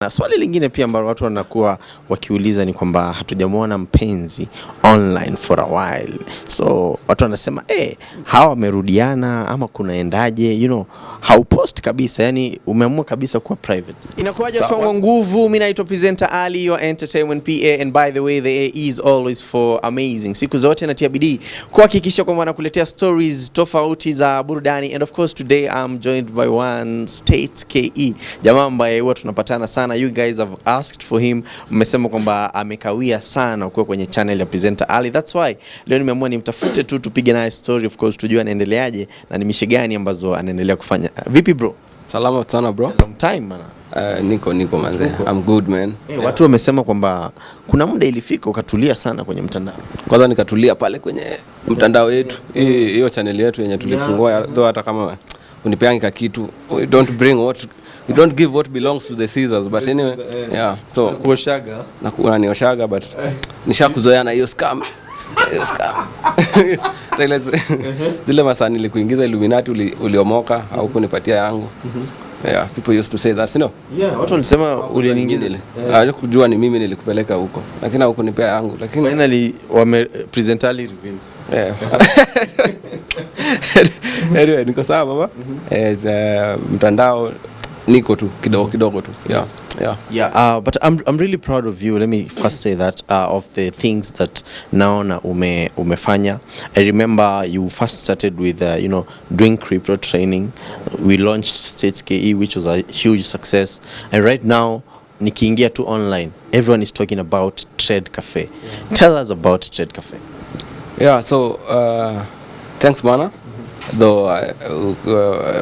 Na swali lingine pia ambalo watu wanakuwa wakiuliza ni kwamba hatujamuona mpenzi online for a while. So watu wanasema hawa wamerudiana ama kunaendaje, haupost kabisa, yani umeamua kabisa kuwa private. Inakuwaje kwa nguvu? Mimi naitwa presenter Ali, your entertainment PA, and by the way the A is always for amazing. Siku zote natia bidii kuhakikisha kwamba nakuletea stories tofauti za burudani, and of course today I'm joined by one State KE. Jamaa ambaye huwa tunapatana sana. You guys have asked for him. Mmesema kwamba amekawia sana kuwa kwenye channel ya presenter Ali. That's why leo nimeamua nimtafute tu tupige naye story, of course tujue anaendeleaje na ni mishi gani ambazo anaendelea kufanya. Vipi bro? Salama sana bro. Long time man. Niko manze. I'm good man. Watu wamesema kwamba kuna muda ilifika ukatulia sana kwenye mtandao. Kwanza nikatulia pale kwenye mtandao yetu. Hiyo channel yetu yenye tulifungua though, hata kama unipeanga kitu, we don't give what belongs to the Caesars, but anyway, so kuoshaga na unanioshaga, but nishakuzoea na hiyo scam. Zile masaa nilikuingiza Illuminati uliomoka au kunipatia yangu. People used to say that, watu walisema uliniingiza ile. Kujua ni mimi nilikupeleka huko, lakini hukunipea yangu, lakini finally wame presentally reveals. Anyway, niko sawa baba. Mtandao niko tu kidogo tu. But I'm really proud of you. Let me first say that of the things that naona umefanya. I remember you first started with doing crypto training. We launched States KE, which was a huge success, and right now nikiingia tu online, everyone is talking about Trade Cafe. Tell us about Trade Cafe. So thanks bana. Though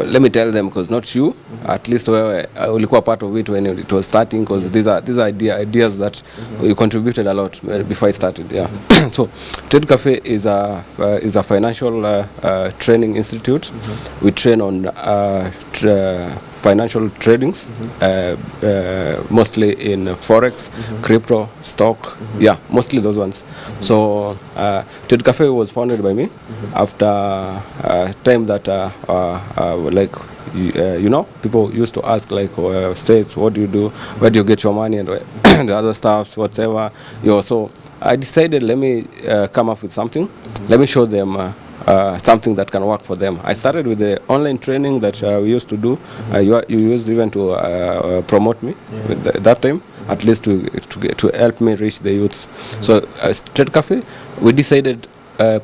let me tell them, because not you, at least wewe ulikuwa part of it when it was starting, because these are ideas that you contributed a lot before I started. So Trade Cafe is a financial training institute. We train on financial tradings, mostly in Forex, crypto, stock, mostly those ones. So Trade Cafe was founded by me after time that people used to ask States, what do you do, where do you get your money, and the other stuff, whatever. So I decided, let me come up with something. Let me show them something that can work for them. I started with the online training that we used to do. You used even to promote me with that time, at least to help me reach the youths. So Trade Cafe, we decided,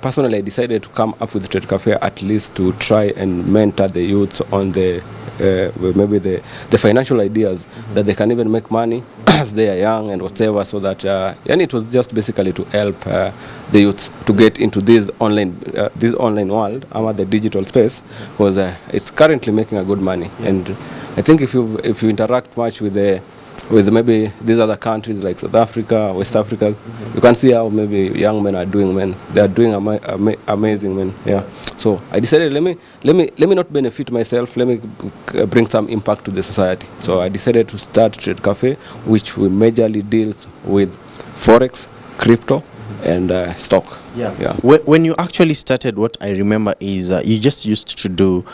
personally I decided to come up with Trade Cafe at least to try and mentor the youths on the maybe the financial ideas that they can even make money as they are young and whatever, so that and it was just basically to help the youth to get into this online world, the digital space, because it's currently making a good money. And I think if you interact much with maybe these other countries like South Africa, West Africa, you can see how maybe young men are doing, man. They are doing amazing, man. So I decided, let me not benefit myself, let me bring some impact to the society. So I decided to start Trade Cafe, which we majorly deals with Forex, crypto, and stock. When you actually started, what I remember is you just used to do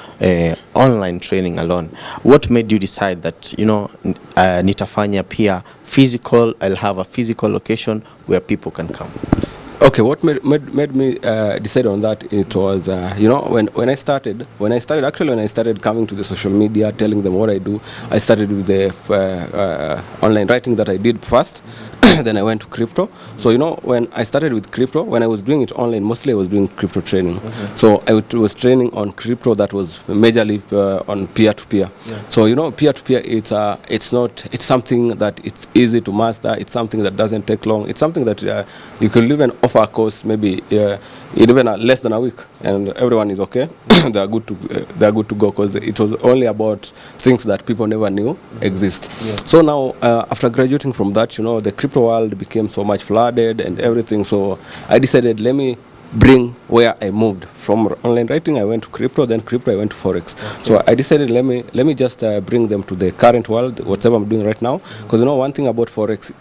online training alone. What made you decide that nitafanya pia physical, I'll have a physical location where people can come? Okay, what made me decide on that, it was when I started coming to the social media, telling them what I do. I started with the online writing that I did first. Then I went to crypto. So when I started with crypto, when I was doing it online, mostly I was doing crypto training. So I was training on crypto that was majorly on peer-to-peer. So peer-to-peer, it's something that it's easy to master. It's something that doesn't take long. It's something that you can even offer a course maybe even less than a week, and everyone is okay. They are good to go, because it was only about things that people never knew exist. So now after graduating from that, the crypto world became so much flooded and everything. So I decided, let me bring where I moved from online writing. I went to crypto, then crypto I went to Forex. So I decided, let me just bring them to the current world, whatever I'm doing right now, because one thing about Forex,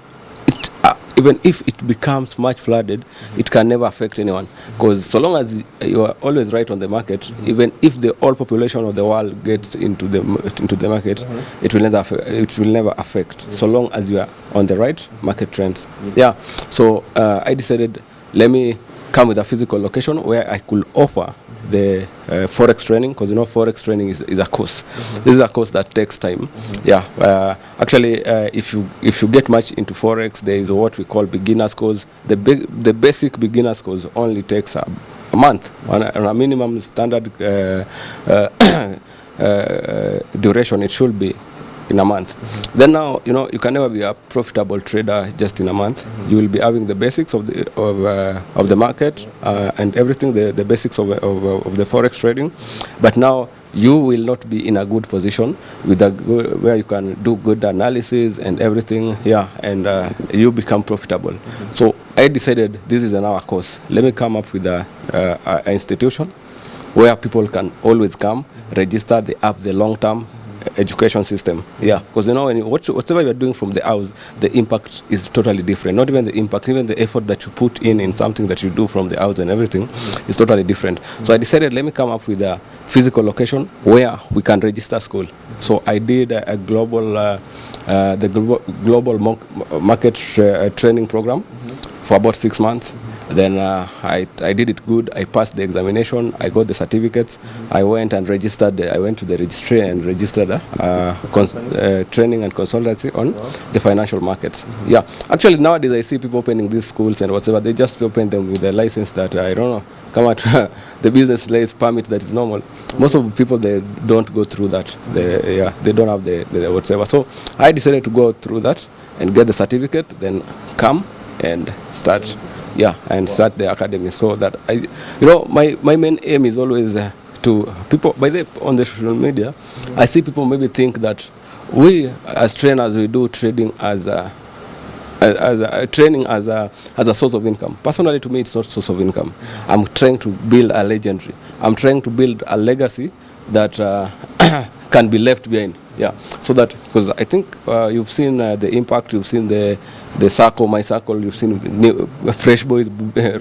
even if it becomes much flooded, it can never affect anyone, because so long as you are always right on the market, even if the whole population of the world gets into the market, it will never affect, so long as you are on the right market trends. Yeah, so I decided, let me come with a physical location where I could offer the Forex training, because Forex training is a course. This is a course that takes time. Yeah, actually, if you get much into Forex, there is what we call beginners course. The basic beginners course only takes a month on a minimum standard duration. It should be in a month. Then now, you can never be a profitable trader just in a month. You will be having the basics of the market and everything, the basics of the Forex trading. But now you will not be in a good position with where you can do good analysis and everything. Yeah, and you become profitable. So I decided this is an hour course. Let me come up with a institution where people can always come, register, they have the long-term education system. Yeah, because whatever you're doing from the house, the impact is totally different. Not even the impact, even the effort that you put in something that you do from the house and everything is totally different. So I decided, let me come up with a physical location where we can register school. So I did a global market training program for about 6 months. Then I did it good. I passed the examination. I got the certificates. I went and registered. I went to the registry and registered training and consultancy on the financial markets. Yeah, actually nowadays I see people opening these schools and whatever. They just open them with a license that I don't know, come out the business license permit that is normal. Most of the people, they don't go through that. They don't have the whatever. So I decided to go through that and get the certificate, then come and start. Yeah, and start the academy. So that my main aim is always to people. On the social media, I see people maybe think that we as trainers, we do trading as a source of income. Personally, to me, it's not a source of income. I'm trying to build a legendary. I'm trying to build a legacy that can be left behind. Yeah, so that, because I think you've seen the impact, you've seen the circle, my circle, you've seen fresh boys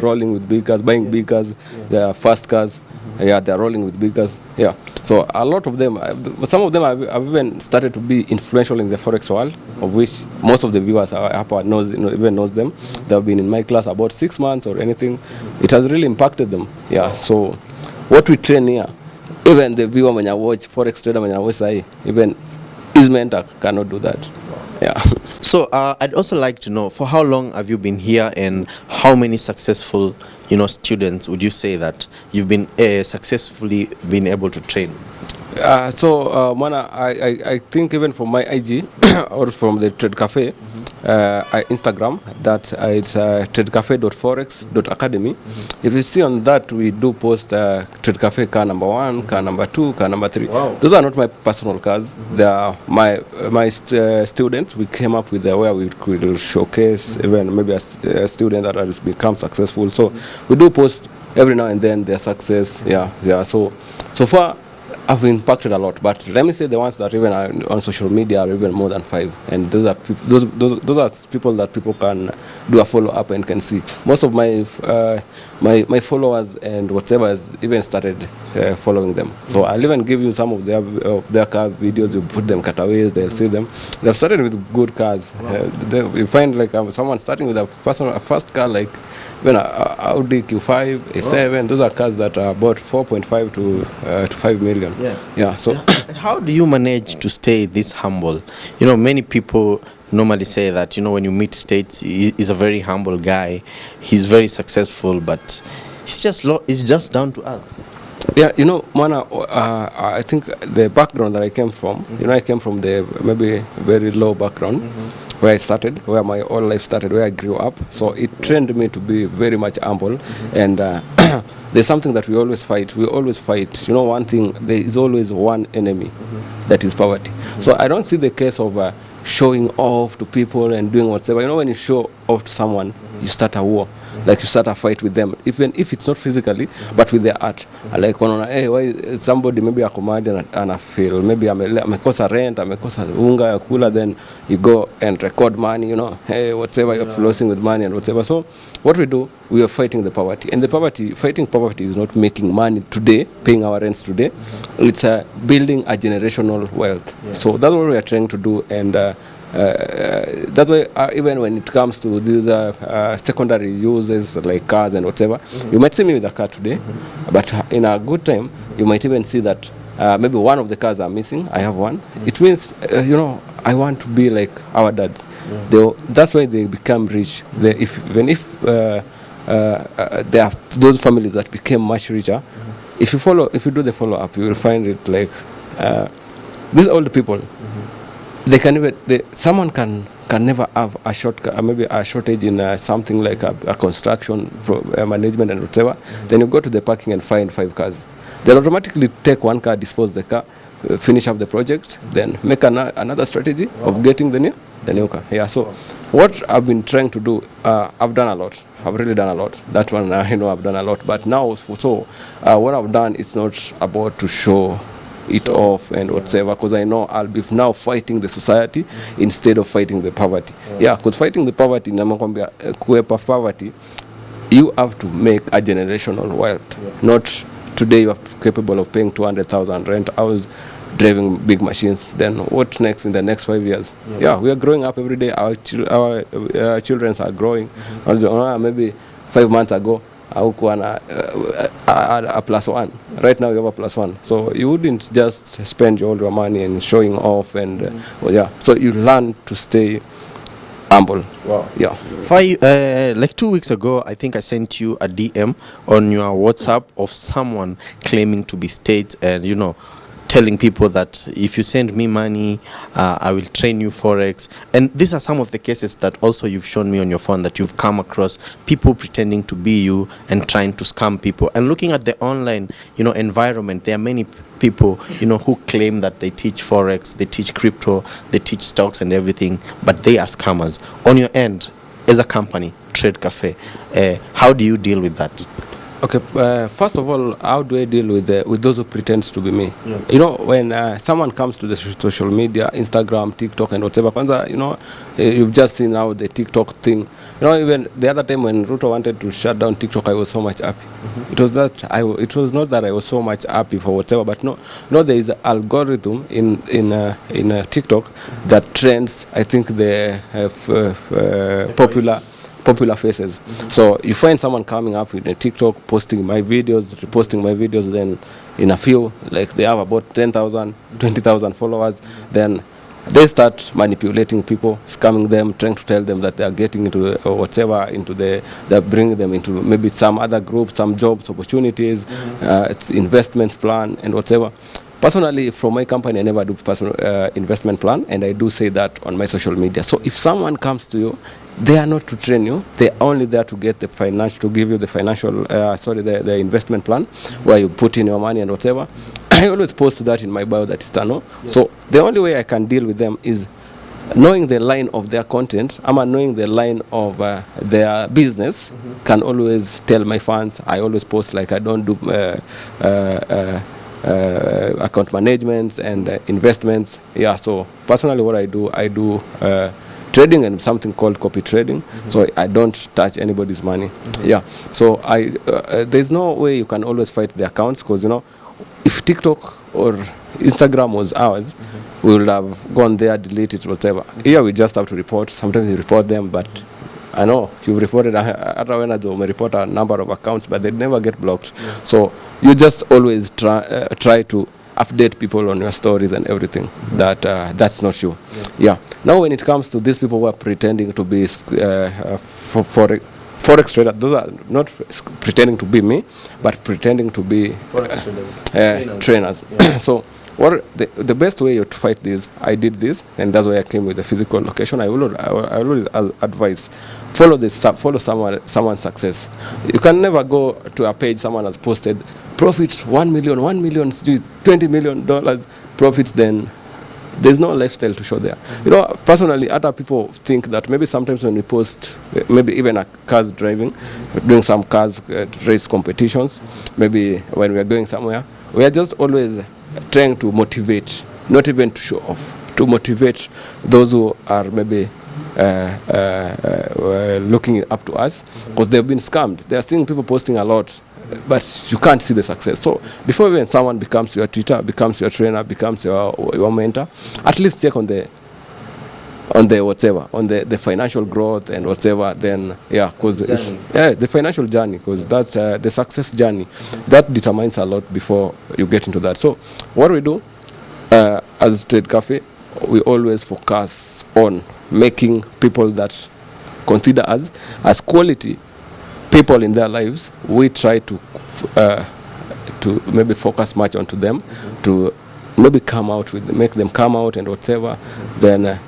rolling with big cars, buying big cars, they are fast cars. Yeah, they are rolling with big cars. Yeah, so a lot of them, some of them have even started to be influential in the Forex world, of which most of the viewers even knows them. They have been in my class about 6 months or anything. It has really impacted them. Yeah, so what we train here, even the viewer when I watch Forex trader when I watch even his mentor cannot do that. Yeah. So I'd also like to know, for how long have you been here, and how many successful students would you say that you've been successfully been able to train? I think even from my IG or from the Trade Cafe, Instagram, that it's tradecafe.forex.academy. If you see on that, we do post Trade Cafe car number 1, car number 2, car number 3. Wow. Those are not my personal cars. They are my students. We came up with where we could showcase even maybe a student that has become successful. So we do post every now and then their success. Yeah. So far, I've impacted a lot, but let me say the ones that even are on social media are even more than 5, and those are people that people can do a follow up and can see. Most of my followers and whatever has even started following them. So I'll even give you some of their car videos. You put them cutaways, they'll see them. They've started with good cars. You find like someone starting with a first car like even a Audi Q5, A7. Those are cars that are about 4.5 to 5 million. Yeah. So and how do you manage to stay this humble? Many people normally say that when you meet States, he's a very humble guy. He's very successful, but it's just down to earth. Yeah, Mana, I think the background that I came from, I came from the maybe very low background, where I started, where my whole life started, where I grew up. So it trained me to be very much humble. And there's something that we always fight. One thing, there is always one enemy, that is poverty. So I don't see the case of showing off to people and doing whatever. When you show off to someone, you start a war. like you start a fight with them, even if it's not physically, but with their art. Like hey, why somebody maybe akomadi and I feel maybe amekosa rent, amekosa unga ya kula, then you go and record money, hey, whatever, you're flossing with money and whatever. So what we do, we are fighting the poverty, and fighting poverty is not making money today, paying our rents today. It's building a generational wealth. So that's what we are trying to do, and that's why even when it comes to these secondary uses like cars and whatever, you might see me with a car today, but in a good time you might even see that maybe one of the cars are missing. I have one. It means I want to be like our dads. That's why they become rich. If there are those families that became much richer, if you do the follow up, you will find it like these old people. They can even someone can never have maybe a shortage in something like a construction management and whatever. Then you go to the parking and find 5 cars. They'll automatically take one car, dispose the car, finish up the project, then make another strategy of getting the new car. Yeah. So what I've been trying to do, I've done a lot. I've really done a lot. That one I know I've done a lot. But now, what I've done is not about to show it off and whatever, because I know I'll be now fighting the society instead of fighting the poverty. Yeah, because fighting the poverty, kuepa poverty, you have to make a generational wealth. Not today you are capable of paying 200,000 rent house, driving big machines. Then what next in the next 5 years? Yeah, we are growing up every day. Our children are growing. Maybe 5 months ago, a +1. Right now you have a +1. So you wouldn't just spend all your money and showing off and so you learn to stay humble. Wow. Yeah. Like 2 weeks ago, I think I sent you a DM on your WhatsApp of someone claiming to be state and telling people that if you send me money, I will train you Forex. And these are some of the cases that also you've shown me on your phone, that you've come across people pretending to be you and trying to scam people. And looking at the online, environment, there are many people, who claim that they teach Forex, they teach crypto, they teach stocks and everything, but they are scammers. On your end, as a company, Trade Cafe, how do you deal with that? Okay, first of all, how do I deal with those who pretend to be me? Yeah. When someone comes to the social media, Instagram, TikTok and whatever, you've just seen now the TikTok thing. Even the other time when Ruto wanted to shut down TikTok, I was so much happy. It was not that I was so much happy for whatever, but there is an algorithm in TikTok that trends, I think, the popular faces. So you find someone coming up with a TikTok, posting my videos, reposting my videos, then in a few, like they have about 10,000, 20,000 followers, then they start manipulating people, scamming them, trying to tell them that they are getting into whatever, they're bringing them into maybe some other group, some jobs, opportunities, it's investment plan and whatever. Personally, from my company, I never do personal investment plan, and I do say that on my social media. So if someone comes to you, they are not to train you. They are only there to get the to give you the the investment plan, where you put in your money and whatever. I always post that in my bio that is Tano. Yeah. So the only way I can deal with them is knowing the line of their content, knowing the line of their business. Can always tell my fans. I always post, like, I don't do account management and investments. Yeah, so personally what I do trading and something called copy trading. So I don't touch anybody's money. Yeah, so there's no way you can always fight the accounts, because if TikTok or Instagram was ours, we would have gone there, deleted it, whatever. Here we just have to report. Sometimes we report them, but I know you've reported report a number of accounts, but they never get blocked. So you just always try to update people on your stories and everything. That's not you. Yeah. Now when it comes to these people who are pretending to be Forex traders, those are not pretending to be me, but pretending to be trainers. Yeah. So the best way to fight this, I did this, and that's why I came with the physical location. I will advise, follow someone's success. You can never go to a page someone has posted profits $1 million, $20 million profits, then There's no lifestyle to show there. You know, personally, other people think that maybe sometimes when we post, maybe even a cars driving, doing some cars race competitions, maybe when we are going somewhere, we are just always trying to motivate, not even to show off, to motivate those who are maybe looking up to us, because they've been scammed. They are seeing people posting a lot, but you can't see the success. So before even someone becomes your tutor, becomes your trainer, becomes your mentor, at least check on the whatever, on the financial growth and whatever. Then because the financial journey, because that's the success journey, that determines a lot before you get into that. So what we do as Trade Cafe, we always focus on making people that consider us as quality people in their lives. We try to maybe focus much onto them, to maybe make them come out and whatever. Then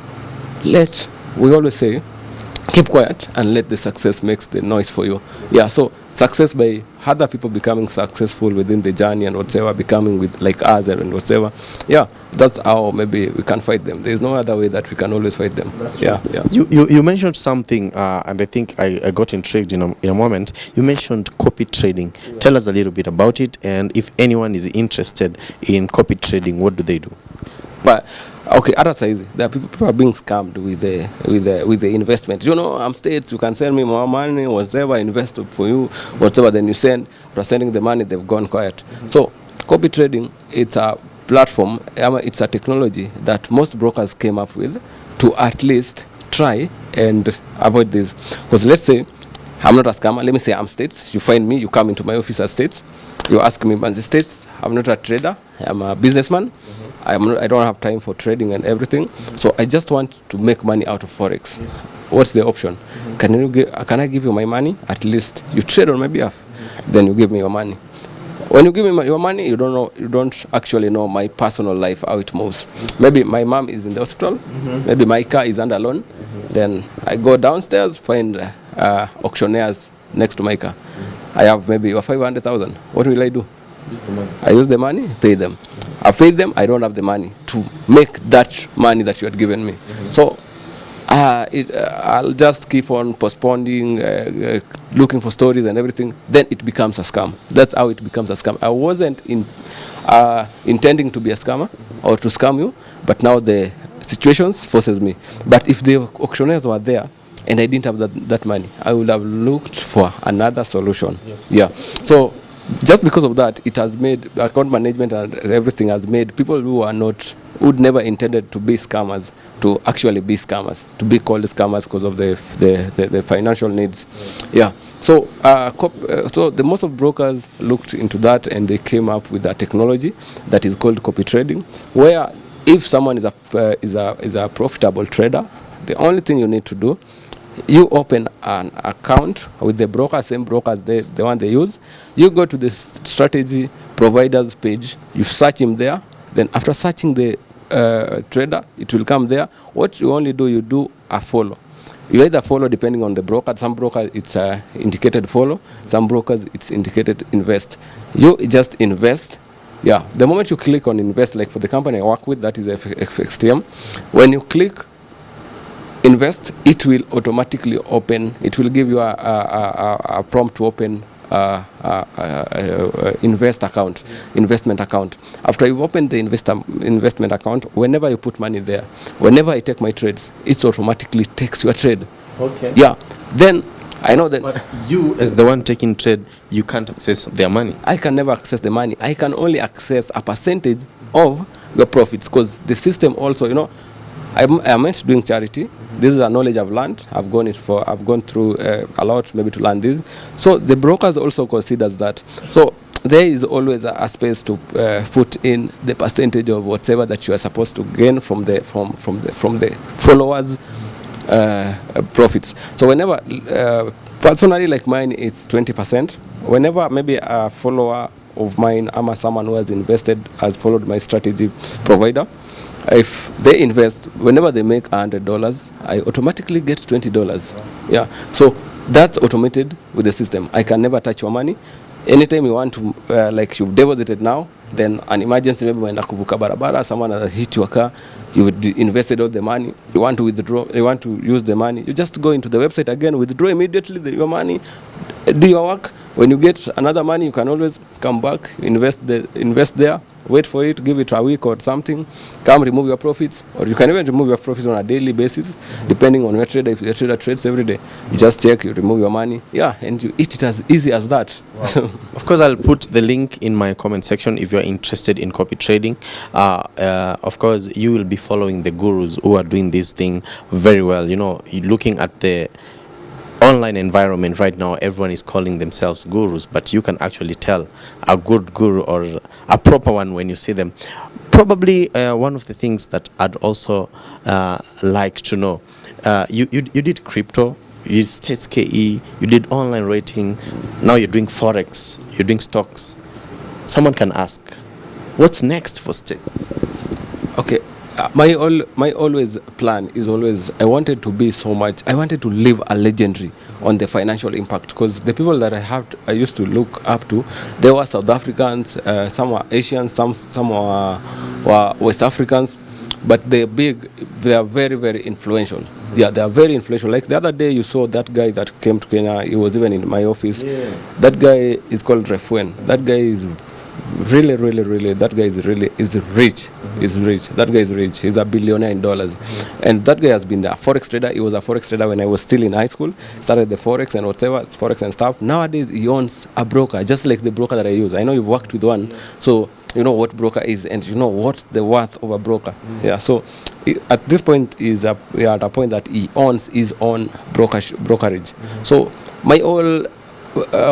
we always say, keep quiet and let the success makes the noise for you. So success by other people becoming successful within the journey and whatever, becoming with like us and whatever. That's how maybe we can fight them. There's no other way that we can always fight them. You mentioned something, and I think I got intrigued in a moment. You mentioned copy trading. Tell us a little bit about it, and if anyone is interested in copy trading, what do they do? But okay, other side, there are people are being scammed with the investment. You know, I'm states, you can send me more money, whatever, invest for you, whatever. Then you send, after sending the money, they've gone quiet. So copy trading, it's a platform, it's a technology that most brokers came up with to at least try and avoid this. Because let's say I'm not a scammer. Let me say I'm states. You find me, you come into my office at states. You ask me, Manzi States, I'm not a trader, I'm a businessman. I don't have time for trading and everything. So I just want to make money out of Forex. What's the option? Can I give you my money? At least you trade on my behalf. Then you give me your money. When you give me your money, you don't actually know my personal life, how it moves. Maybe my mom is in the hospital. Maybe my car is under loan. Then I go downstairs, find auctioneers next to my car. I have maybe 500,000. What will I do? I use the money, pay them. I paid them, I don't have the money to make that money that you had given me. So I'll just keep on postponing, looking for stories and everything. Then it becomes a scam. That's how it becomes a scam. I wasn't intending to be a scammer or to scam you, but now the situations forces me. But if the auctioneers were there and I didn't have that money, I would have looked for another solution. So just because of that, it has made account management and everything has made people who'd never intended to be scammers to actually be scammers, to be called scammers because of the financial needs. So so the most of brokers looked into that and they came up with a technology that is called copy trading, where if someone is a profitable trader, the only thing you need to do, you open an account with the broker, same broker as the one they use. You go to the strategy providers page, you search him there. Then after searching the trader, it will come there. What you only do, you do a follow. You either follow depending on the broker. Some brokers it's indicated follow. Some brokers it's indicated invest. You just invest. The moment you click on invest, like for the company I work with, that is FXTM. When you click invest, it will automatically open. It will give you a prompt to open investment account. After you've opened the investment account, whenever you put money there, whenever I take my trades, it automatically takes your trade. Then I know that. But you, as the one taking trade, you can't access their money. I can never access the money. I can only access a percentage of your profits, because the system also, I'm meant doing charity. This is a knowledge I've learned. I've gone through a lot maybe to learn this. So the brokers also considers that. So there is always a space to put in the percentage of whatever that you are supposed to gain from the followers' profits. So whenever personally like mine, it's 20%. Whenever maybe a follower of mine, or someone who has invested, has followed my strategy provider, if they invest, whenever they make $100, I automatically get $20. So that's automated with the system. I can never touch your money. Anytime you want to, like you've deposited now, then an emergency, maybe when kuvuka barabara, someone has hit your car, you invested all the money, you want to withdraw, you want to use the money, you just go into the website again, withdraw immediately your money, do your work. When you get another money, you can always come back, invest there, wait for it, give it a week or something, come remove your profits, or you can even remove your profits on a daily basis, depending on your trader. If your trader trades every day, you just check, you remove your money, and you eat it as easy as that. Wow. Of course, I'll put the link in my comment section if you're interested in copy trading. Of course, you will be following the gurus who are doing this thing very well. You're looking at the online environment right now, everyone is calling themselves gurus, but you can actually tell a good guru or a proper one when you see them. Probably one of the things that I'd also like to know, you did crypto, you did States KE, you did online rating, now you're doing Forex, you're doing stocks. Someone can ask, what's next for States? Okay. My always plan is always I wanted to leave a legendary on the financial impact, because the people that I used to look up to, they were South Africans, some were Asians, some were West Africans, but they are very, very influential. Yeah, they are very influential. Like the other day, you saw that guy that came to Kenya. He was even in my office. Yeah. That guy is called Refuen. That guy is really, that guy is rich. Is rich. That guy is rich. He's a billionaire in dollars. And that guy has been a Forex trader. He was a Forex trader when I was still in high school. Started the Forex and whatever, Forex and stuff. Nowadays, he owns a broker, just like the broker that I use. I know you've worked with one, so you know what broker is, and you know what the worth of a broker. Yeah, so at this point we are at a point that he owns his own brokerage. So my whole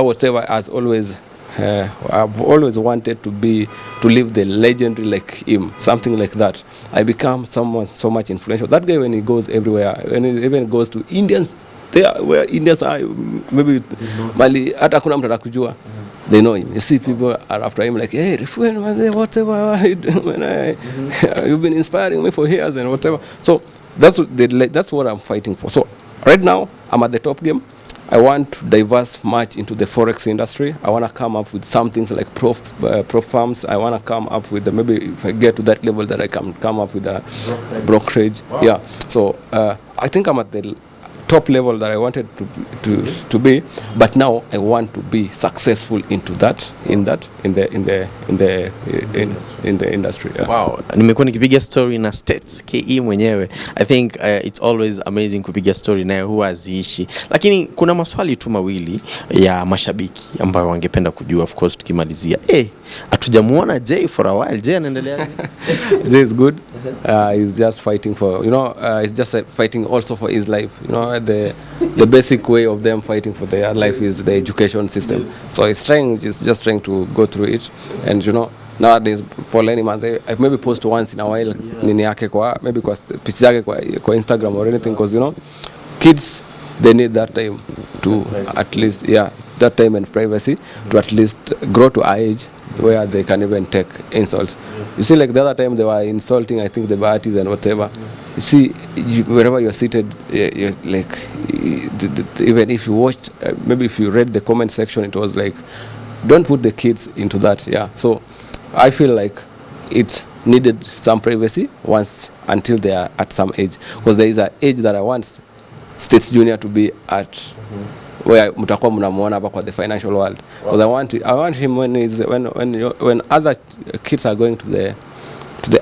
whatever has always I've always wanted to live the legendary like him, something like that. I become someone so much influential. That guy, when he goes everywhere, when he even goes to Indians, there where Indians are, maybe Mali, hata kuna mtu atakujua. They know him. You see, people are after him like, hey, whatever, you've been inspiring me for years and whatever. So that's what I'm fighting for. So right now, I'm at the top game. I want to diverse much into the Forex industry. I want to come up with some things like prof firms. I want to come up with maybe if I get to that level that I can come up with a brokerage. Wow. Yeah. So I think I'm at the top level that I wanted to be, but now I want to be successful into that in the industry. Yeah. Wow, nimekuwa nikipiga story na States KE mwenyewe. I think it's always amazing kupiga story naye huwa aziishi, lakini kuna maswali tu mawili ya mashabiki ambayo wangependa kujua. Of course tukimalizia, hatujamuona Jay for a while. Jay anaendelea? Jay is good. He's just fighting for, he's just fighting also for his life. The basic way of them fighting for their life is the education system. So he's just trying to go through it, and nowadays for any month I maybe post once in a while nini yake kwa maybe kwa picha yake kwa Instagram or anything, because kids, they need that time to at least that time and privacy to at least grow to an age where they can even take insults. You see, like the other time they were insulting, I think, the Bahatis and whatever. You see, wherever you're seated, you're like, even if you watched, maybe if you read the comment section, it was like, don't put the kids into that. Yeah. So I feel like it needed some privacy once until they are at some age, because there is an age that I want States Junior to be at. Where mutakuwa mnamuona hapa kwa the financial world, because I want him when other kids are going to the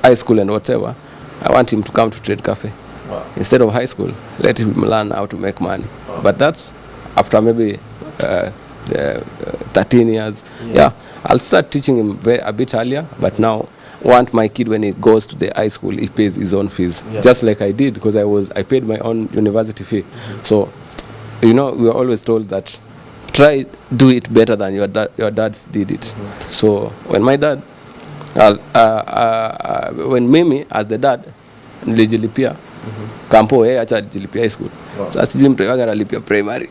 high school and whatever, I want him to come to Trade Cafe. Wow. Instead of high school. Let him learn how to make money. Wow. But that's after maybe 13 years. Yeah, I'll start teaching him a bit earlier, but now want my kid, when he goes to the high school, he pays his own fees, just like I did, because I paid my own university fee. So we were always told that do it better than your dads did it. So when my dad, when mimi as the dad nilijilipia kampo, acha jilipia high school. Sasa sijui mtu yake analipia primary.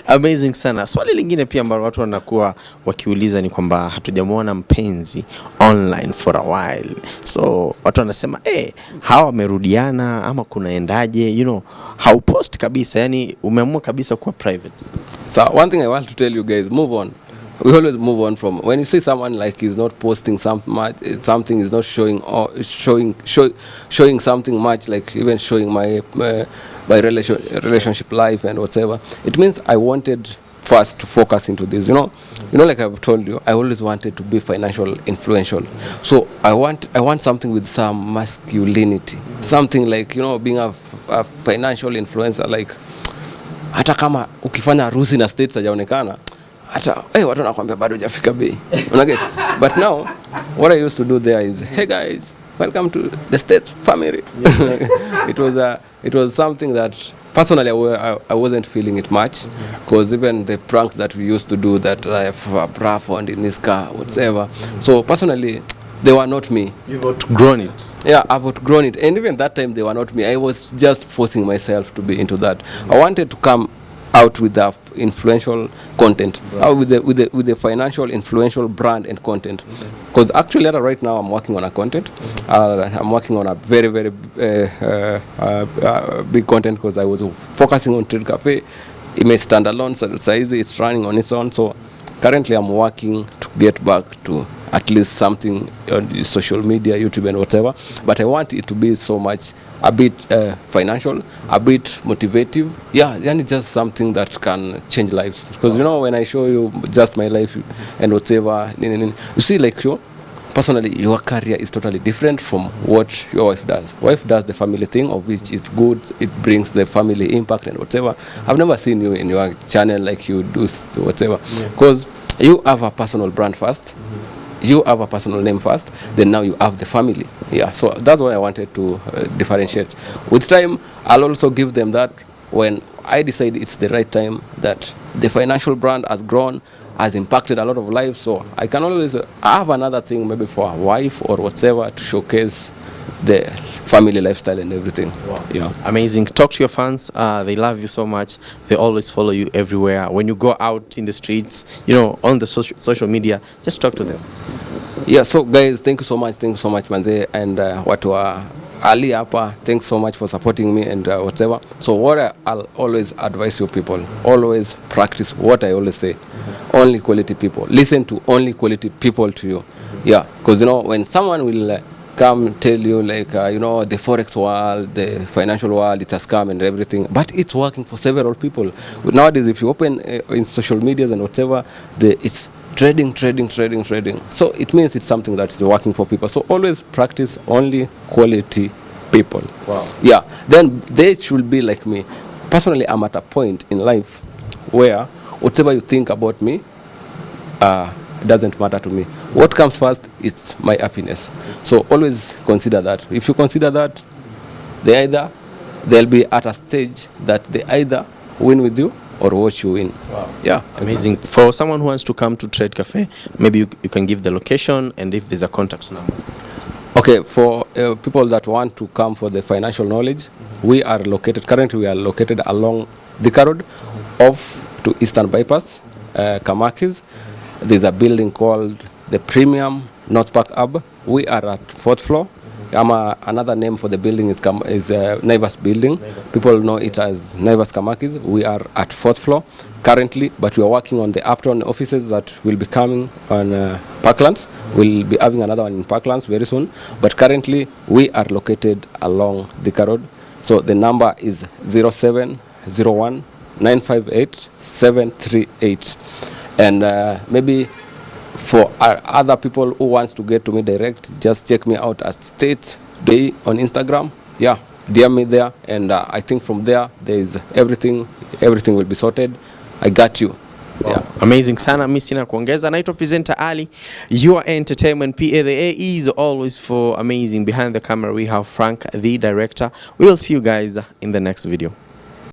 Amazing sana. Swali lingine pia ambalo watu wanakuwa wakiuliza ni kwamba hatujamuona mpenzi online for a while. So watu wanasema hawa wamerudiana ama kunaendaje? Haupost kabisa, yani umeamua kabisa kuwa private. So one thing I want to tell you guys, move on. we always move on from when you see someone like is not posting something is not showing or showing something much, like even showing my relationship life and whatever. It means I wanted first to focus into this, like I've told you, I always wanted to be financial influential. So I want something with some masculinity, something like being a financial influencer, like hata kama ukifanya harusi na states hajaonekana, hata watu wanakuambia bado hujafika bei. Unaget? But now what I used to do there is, hey guys, welcome to the States family. It was something that personally I wasn't feeling it much, because even the pranks that we used to do, that I have a bra found in this car, whatever. So personally, they were not me. You've outgrown it. Yeah, I've outgrown it. And even that time, they were not me. I was just forcing myself to be into that. I wanted to come out with the influential content, with the financial influential brand and content. Because actually right now I'm working on a content. I'm working on a very, very big content, because I was focusing on Trade Cafe. It may stand alone, so it's running on its own. So currently I'm working to get back to at least something on social media, YouTube and whatever. But I want it to be so much, a bit financial, a bit motivative. Yeah, and just something that can change lives. Because when I show you just my life and whatever, you see, like personally, your career is totally different from what your wife does. Wife does the family thing, of which is good. It brings the family impact and whatever. I've never seen you in your channel like you do whatever. Because you have a personal brand first. You have a personal name first, then now you have the family. Yeah, so that's what I wanted to differentiate. With time, I'll also give them that when I decide it's the right time, that the financial brand has grown, has impacted a lot of lives. So I can always have another thing, maybe for a wife or whatever, to showcase the family lifestyle and everything. Wow. Yeah, amazing. Talk to your fans. They love you so much. They always follow you everywhere. When you go out in the streets, on the social media, just talk to them. Yeah, so guys, thank you so much manze, and watu wa Ali hapa, thanks so much for supporting me and whatever. So what I'll always advise you people, always practice what I always say. Only quality people. Listen to only quality people to you. Yeah, because when someone will come tell you like the Forex world, the financial world, it has come and everything, but it's working for several people. Nowadays, if you open in social media and whatever, it's trading. So it means it's something that is working for people. So always practice only quality people. Wow. Yeah, then they should be like me. Personally, I'm at a point in life where whatever you think about me doesn't matter to me. What comes first is my happiness. So always consider that. If you consider that, they'll be at a stage that they either win with you or watch you win. Wow. Yeah, amazing. For someone who wants to come to Trade Cafe, maybe you can give the location and if there's a contact number. Okay, for people that want to come for the financial knowledge, currently we are located along Thika Road off to Eastern Bypass, Kamakis. There's a building called the Premium North Park Hub. We are at 4th floor. Another name for the building is Naivas Building. People know it as Naivas Kamakis. We are at 4th floor currently, but we are working on the Uptown offices that will be coming on Parklands. We'll be having another one in Parklands very soon. But currently, we are located along Thika Road. So the number is 0701 958 738. And maybe for other people who wants to get to me direct, just check me out at State Day on Instagram. Yeah, DM me there, and I think from there is everything will be sorted. I got you. Wow. Yeah. Amazing sana, mimi sina kuongeza. Naitwa presenter Ali, your entertainment PA. The A is always for amazing. Behind the camera we have Frank, the director. We will see you guys in the next video.